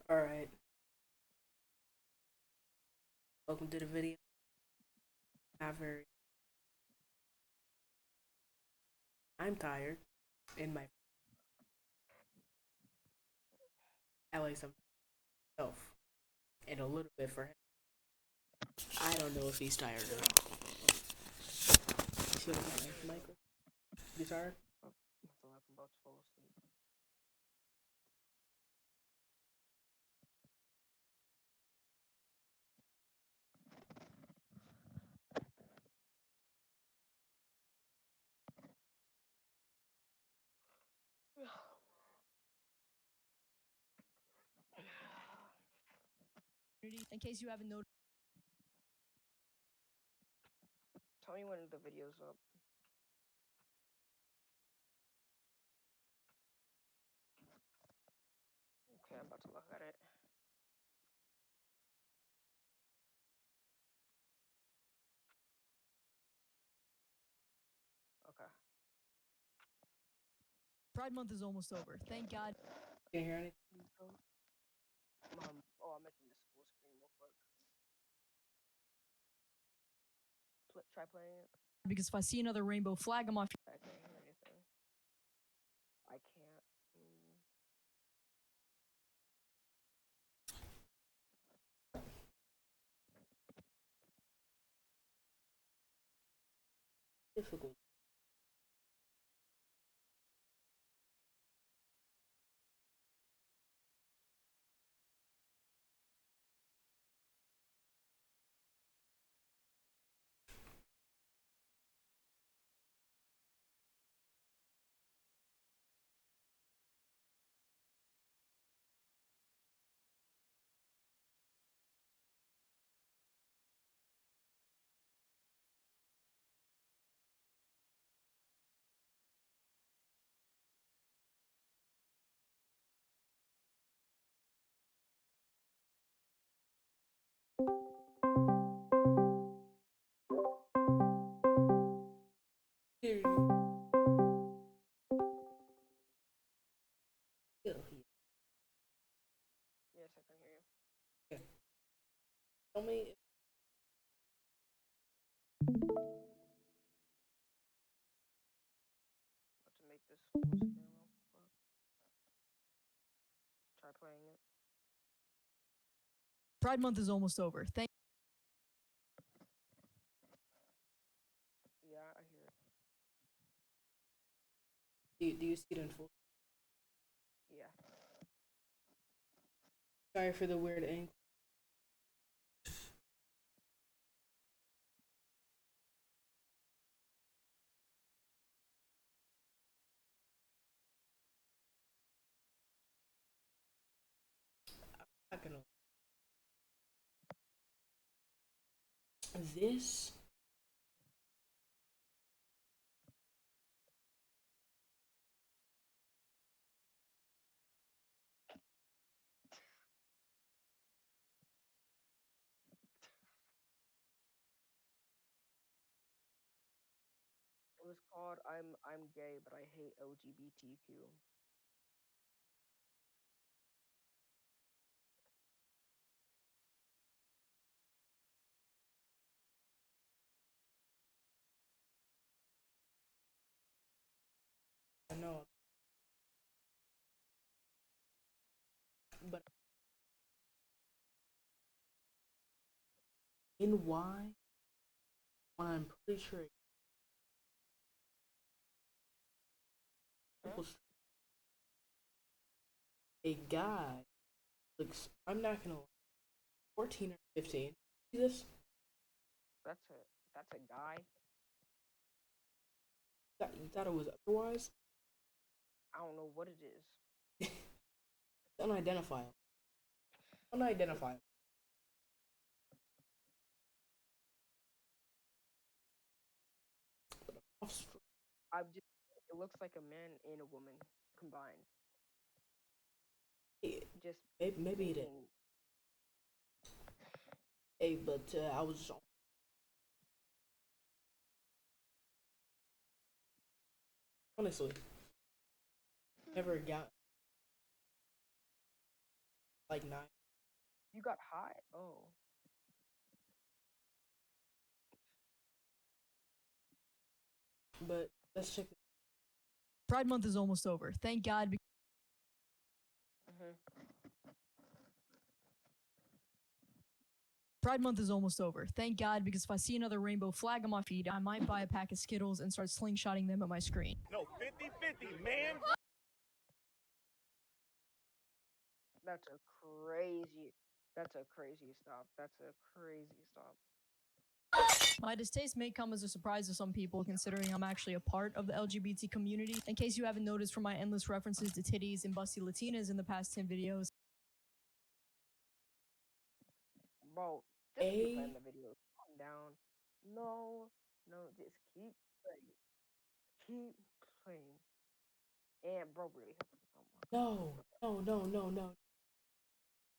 Alright, welcome to the video. Not very. I'm tired in my. I like some self and a little bit for him. I don't know if he's tired or not. See what I'm Michael? You tired? I feel like I'm about to fall asleep. In case you haven't noticed. Tell me when the video's up. Okay, I'm about to look at it. Okay. Pride Month is almost over. Thank God. Can you hear anything? Oh, I mentioned this full screen real quick. Try playing it. Because if I see another rainbow flag, I'm off. I can't hear anything. I can't. Difficult. Here. Still here. Yes, I can hear you. Okay. Tell me. About to make this full screen real quick. Try playing it. Pride Month is almost over. Thank. Yeah, I hear it. Do you see it in full? Yeah. Sorry for the weird angle. I'm not gonna. This. It was called I'm gay, but I hate LGBTQ. I know. But in why? When I'm pretty sure Huh? a guy looks. I'm not gonna lie. 14 or 15. See this? That's a guy. You thought it was otherwise? I don't know what it is. Unidentifiable. Unidentifiable. Offspring. I've just it looks like a man and a woman combined. Just Maybe it is. making Hey, but I was honestly never got like 9. You got high? Oh. But let's check it. Pride Month is almost over. Thank God. Mhm. Pride Month is almost over. Thank God, because if I see another rainbow flag on my feed, I might buy a pack of Skittles and start slingshotting them at my screen. No, 50-50, man. That's a crazy. That's a crazy stop. That's a crazy stop. My distaste may come as a surprise to some people, considering I'm actually a part of the LGBT community. In case you haven't noticed from my endless references to titties and busty Latinas in the past 10 videos, Bro, just keep A. playing the video. Calm down. No, just keep playing. Keep playing. And bro, really. Oh my No, no, no, no, no.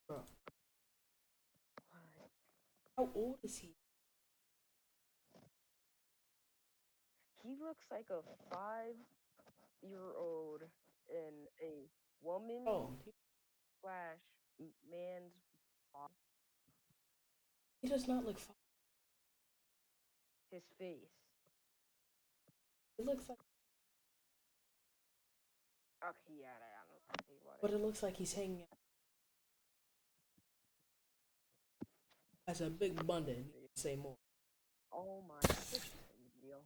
Bro, God. how old is he? He looks like a 5-year-old in a woman Oh, slash man's body. he does not look. His face. It looks like, Okay, yeah, I don't think about but it. it looks like he's hanging out as a big bundle. Say more. Oh my God, just play the video.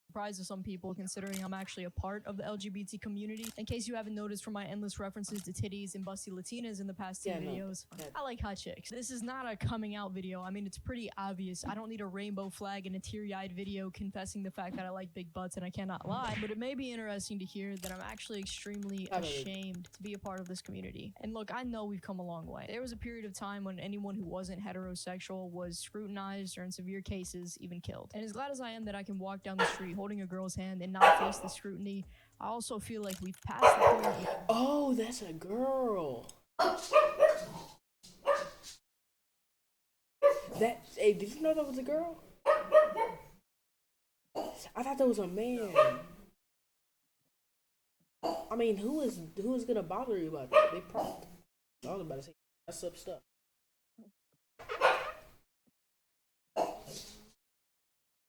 surprise to some people, considering I'm actually a part of the LGBT community. In case you haven't noticed from my endless references to titties and busty Latinas in the past 10 Yeah, no, videos, that- I like hot chicks. This is not a coming out video. I mean, it's pretty obvious. I don't need a rainbow flag and a teary-eyed video confessing the fact that I like big butts and I cannot lie, but it may be interesting to hear that I'm actually extremely ashamed to be a part of this community. And look, I know we've come a long way. There was a period of time when anyone who wasn't heterosexual was scrutinized or in severe cases even killed. And as glad as I am that I can walk down the street holding a girl's hand and not face the scrutiny, I also feel like we've passed the point of Oh, that's a girl. That. Hey, did you know that was a girl? I thought that was a man. I mean, who is gonna bother you about that? They probably. I was about to say that's up stuff.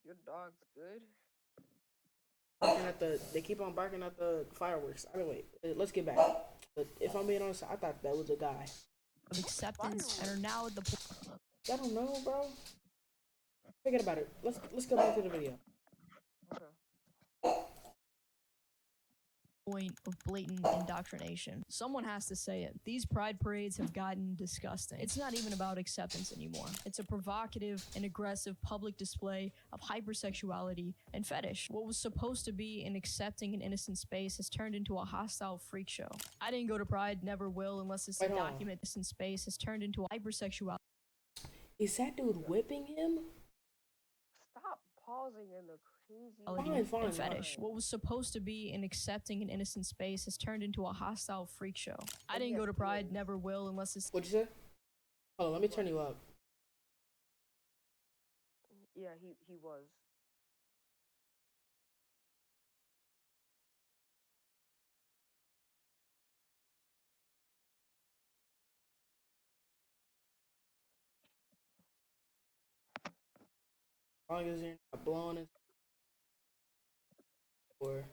Your dog's good. Barking at they keep on barking at the fireworks. Anyway, let's get back. But if I'm being honest, I thought that was a guy. acceptance and are now at the I don't know, bro. Forget about it. Let's go back to the video. Okay. point of blatant indoctrination. Someone has to say it. These pride parades have gotten disgusting. It's not even about acceptance anymore. It's a provocative and aggressive public display of hypersexuality and fetish. What was supposed to be an accepting and innocent space has turned into a hostile freak show. I didn't go to Pride, never will, unless it's a Right on. document innocent space has turned into a hypersexuality. Is that dude whipping him? Stop pausing in the crazy. Fine, and fetish. fine. What was supposed to be an accepting and innocent space has turned into a hostile freak show. I didn't go to Pride, never will, unless it's What'd you say? Hold on, let me turn you up. Yeah, he was. As long as you're not blowing it. Or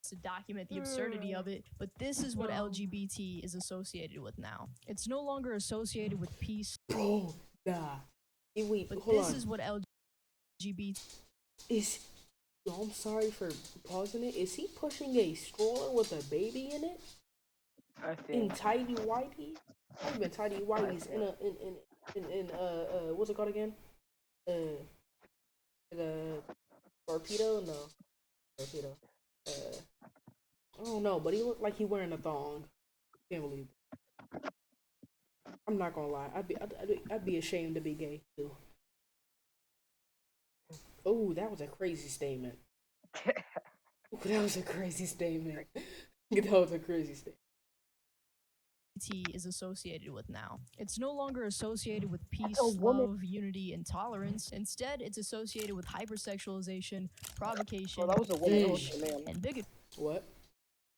to document the absurdity of it, but this is what LGBT is associated with now. It's no longer associated with peace, oh God. Hey, wait, but hold this on. is what LGBT Is yo, I'm sorry for pausing it. Is he pushing a stroller with a baby in it? I In think. tidy whitey? Not even tidy whiteys. In what's it called again? The torpedo? No. Torpedo. I don't know, but he looked like he wearing a thong. Can't believe it. I'm not gonna lie. I'd be ashamed to be gay too. Oh, that was a crazy statement. That was a crazy statement. That was a crazy statement. is associated with now. It's no longer associated with peace, a woman. love, unity, and tolerance. Instead, it's associated with hypersexualization, provocation, Well, that was a woman. That was Fish. a man. and bigotry. What?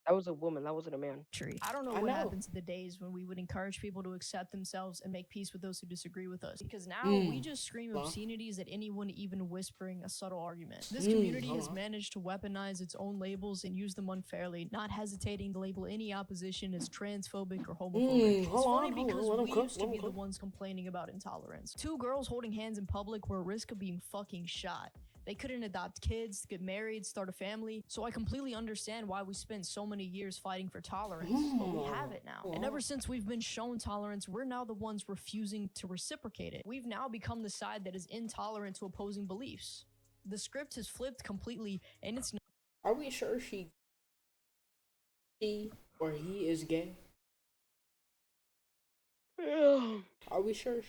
That was a woman. That wasn't a man. tree. I don't know I what know. happened to the days when we would encourage people to accept themselves and make peace with those who disagree with us. Because now we just scream Well. obscenities at anyone even whispering a subtle argument. This community has hold on. managed to weaponize its own labels and use them unfairly, not hesitating to label any opposition as transphobic or homophobic. It's hold funny on, hold on, because let 'em we cook, used to let 'em be the cook. ones complaining about intolerance. Two girls holding hands in public were at risk of being fucking shot. They couldn't adopt kids, get married, start a family, so I completely understand why we spent so many years fighting for tolerance, but we have it now. And ever since we've been shown tolerance, we're now the ones refusing to reciprocate it. We've now become the side that is intolerant to opposing beliefs. The script has flipped completely, and it's Are we sure she or he is gay? Are we sure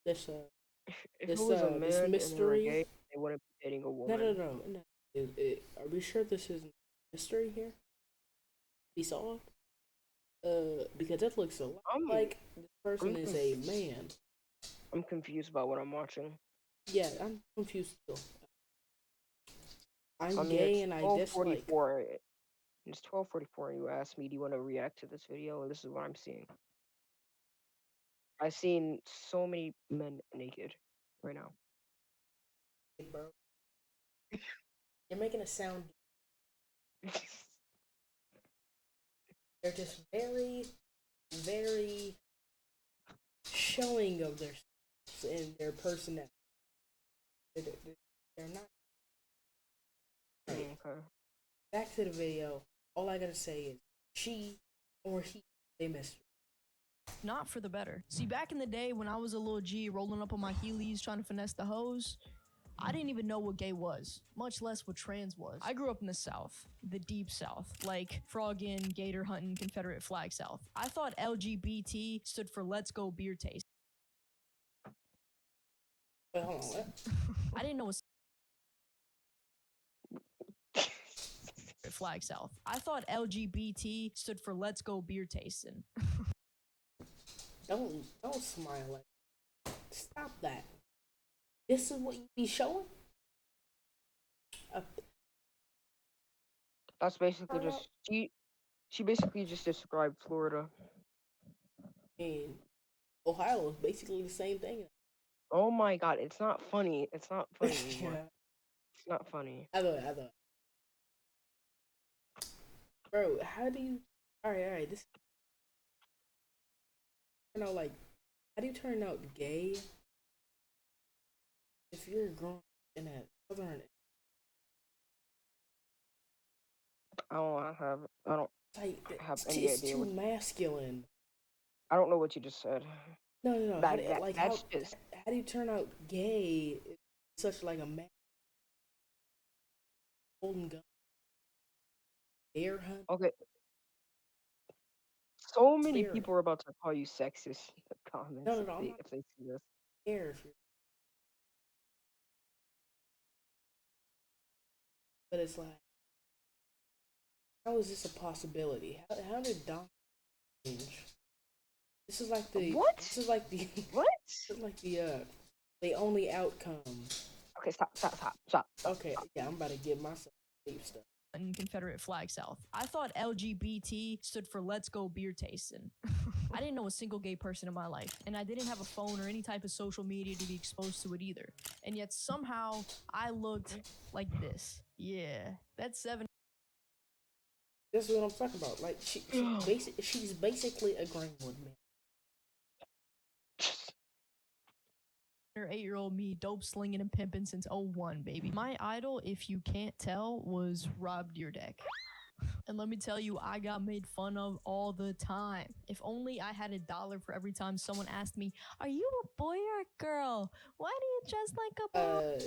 this If This, it was a this man and they were mystery- gay, they wouldn't be dating a no woman. no. Are we sure this is mystery here? Be solved? Because it looks a lot like this person is a man. I'm confused about what I'm watching. Yeah, I'm confused too. I'm I mean, gay it's and I dislike. 12:44. It's 12:44, and you asked me, "Do you want to react to this video?" And this is what I'm seeing. I've seen so many men naked right now. Bro. You're making it sound. They're just very, very showing of their and their personality. They're not. Right. Okay. Back to the video. All I gotta say is she or he, they missed her. not for the better. See, back in the day when I was a little G rolling up on my Heelys trying to finesse the hoes, I didn't even know what gay was, much less what trans was. I grew up in the South, the deep South, like frogging, gator hunting, Confederate flag South. I thought LGBT stood for Let's Go Beer Taste. Wait, hold on, what? I didn't know what flag South. I thought LGBT stood for Let's Go Beer Tasting. Don't smile like that. Stop that. This is what you be showing? That's basically just she basically just described Florida. And Ohio is basically the same thing. Oh my god, it's not funny. It's not funny anymore. Yeah. It's not funny. I thought. Bro, how do you alright, this like how do you turn out gay if you're growing in a southern I don't have like have any it's idea too what masculine. I don't know what you just said. No. That- that- that's just- how do you turn out gay? It's such like a man holding gun, bear hunt. Okay. So many Clear. people are about to call you sexist in the comments No, I'm not if they see this. Bear if you're. But it's like, how is this a possibility? How did Don change? This is like the What? This is like the What? This is like the only outcome. Okay, stop. Okay, yeah, I'm about to get myself deep stuff. And Confederate flag South. I thought LGBT stood for Let's Go Beer Tasting. I didn't know a single gay person in my life, and I didn't have a phone or any type of social media to be exposed to it either. And yet somehow I looked like this. Yeah, that's 7 This is what I'm talking about. Like she's basically agreeing with me. or 8-year-old me dope slinging and pimping since 01, baby. My idol, if you can't tell, was Rob Deerdeck. And let me tell you, I got made fun of all the time. If only I had $1 for every time someone asked me, "Are you a boy or a girl? Why do you dress like a boy?"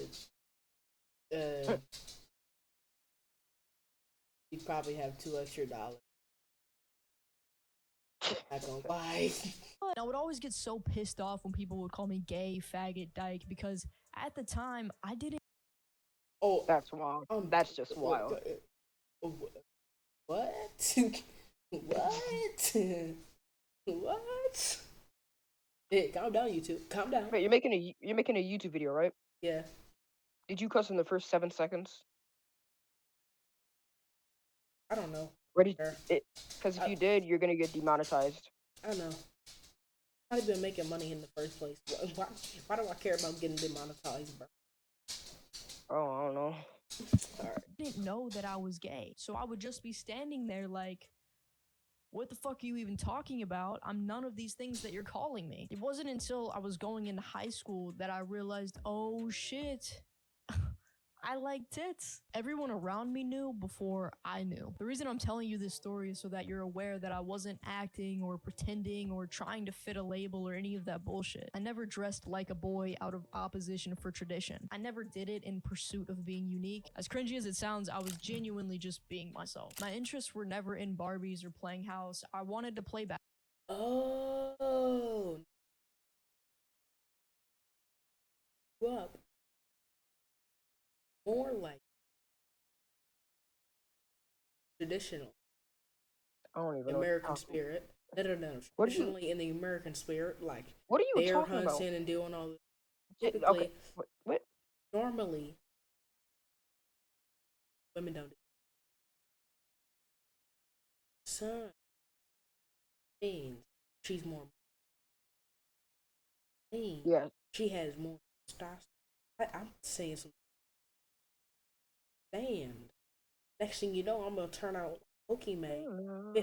You probably have $2 extra. Not gonna lie. And I would always get so pissed off when people would call me gay, faggot, dyke, because at the time, I didn't Oh, That's wild. That's just wild. What? What? What? Hey, calm down, YouTube. Calm down. Wait, you're making a YouTube video, right? Yeah. Did you cuss in the first 7 seconds? I don't know. Where did Sure. it? Because if I- you did, you're gonna get demonetized. I don't know. Not even making money in the first place. Why do I care about getting demonetized, bro? Oh, I don't know. Alright. didn't know that I was gay. So I would just be standing there like, what the fuck are you even talking about? I'm none of these things that you're calling me. It wasn't until I was going into high school that I realized, oh shit. I like tits. Everyone around me knew before I knew. The reason I'm telling you this story is so that you're aware that I wasn't acting or pretending or trying to fit a label or any of that bullshit. I never dressed like a boy out of opposition for tradition. I never did it in pursuit of being unique. As cringy as it sounds, I was genuinely just being myself. My interests were never in Barbies or playing house. I wanted to play back. Oh. Grew up more like traditional I don't even know. What, American spirit. No. What do you- Traditionally in the American spirit, like what are you bear talking about? hunting and doing all this. Okay. Typically, What? normally, women don't do it. Son means she's more mean. Yeah. She has more testosterone. I'm saying some damn. Next thing you know, I'm gonna turn out Pokemon.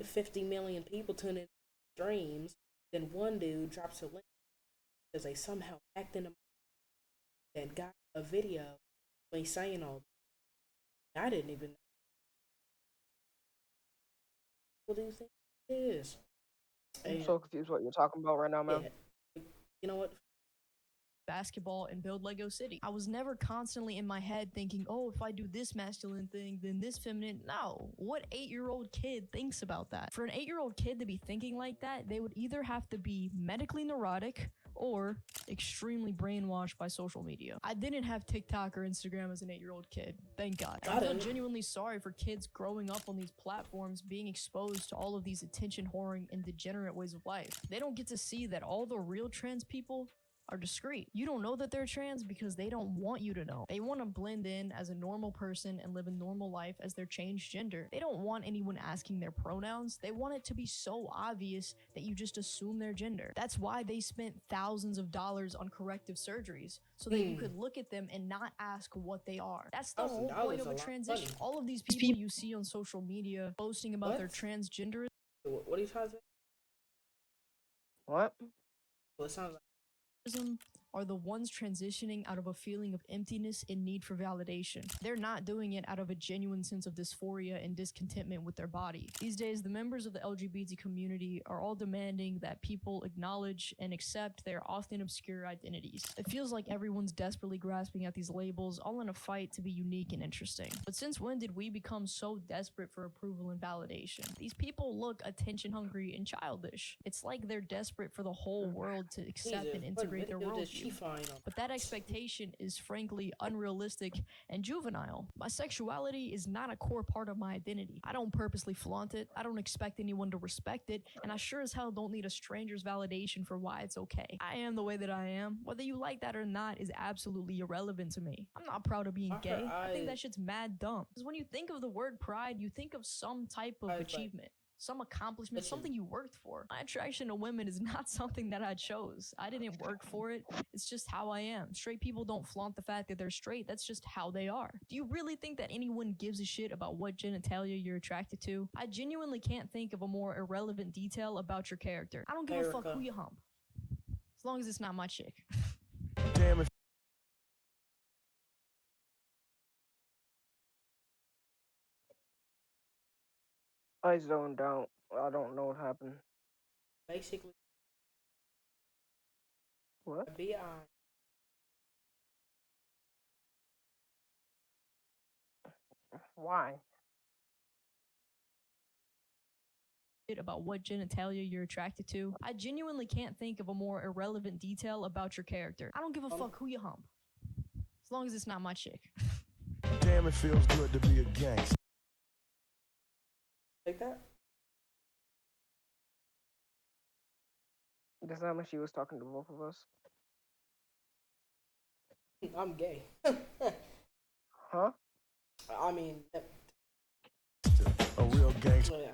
50 million people tune in streams. Then one dude drops a link because they somehow hacked in and got a video when he's saying all this. I didn't even know. What do you think it is? I'm And, so confused what you're talking about right now, man. yeah, you know what? Basketball and build Lego City. I was never constantly in my head thinking, oh, if I do this masculine thing, then this feminine. No. What 8-year-old kid thinks about that? For an 8-year-old kid to be thinking like that, they would either have to be medically neurotic or extremely brainwashed by social media. I didn't have TikTok or Instagram as an 8-year-old kid. Thank God. I feel genuinely sorry for kids growing up on these platforms being exposed to all of these attention whoring and degenerate ways of life. They don't get to see that all the real trans people are discreet. You don't know that they're trans because they don't want you to know. They want to blend in as a normal person and live a normal life as their changed gender. They don't want anyone asking their pronouns. They want it to be so obvious that you just assume their gender. That's why they spent thousands of dollars on corrective surgeries so that you could look at them and not ask what they are. That's the whole point of a transition. All of these people you see on social media boasting about their transgenderism. What are you trying to say? What? Well, it sounds like Are the ones transitioning out of a feeling of emptiness and need for validation. They're not doing it out of a genuine sense of dysphoria and discontentment with their body. These days, the members of the LGBT community are all demanding that people acknowledge and accept their often obscure identities. It feels like everyone's desperately grasping at these labels, all in a fight to be unique and interesting. But since when did we become so desperate for approval and validation? These people look attention hungry and childish. It's like they're desperate for the whole world to accept and integrate their worldview. But that expectation is frankly unrealistic and juvenile. My sexuality is not a core part of my identity. I don't purposely flaunt it. I don't expect anyone to respect it. And I sure as hell don't need a stranger's validation for why it's okay. I am the way that I am. Whether you like that or not is absolutely irrelevant to me. I'm not proud of being gay. I think that shit's mad dumb. Because when you think of the word pride, you think of some type of achievement. Some accomplishment, something you worked for. My attraction to women is not something that I chose. I didn't work for it. It's just how I am. Straight people don't flaunt the fact that they're straight. That's just how they are. Do you really think that anyone gives a shit about what genitalia you're attracted to? I genuinely can't think of a more irrelevant detail about your character. I don't give a fuck who you hump. As long as it's not my chick. Damn it. I zoned out. I don't know what happened. basically What? BI. Why? About what genitalia you're attracted to. I genuinely can't think of a more irrelevant detail about your character. I don't give a fuck who you hump. As long as it's not my chick. Damn, it feels good to be a gangster. Like that? That's not when she was talking to both of us. I'm gay. Huh? I mean, A real gangster. Oh, yeah.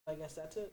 I guess that's it.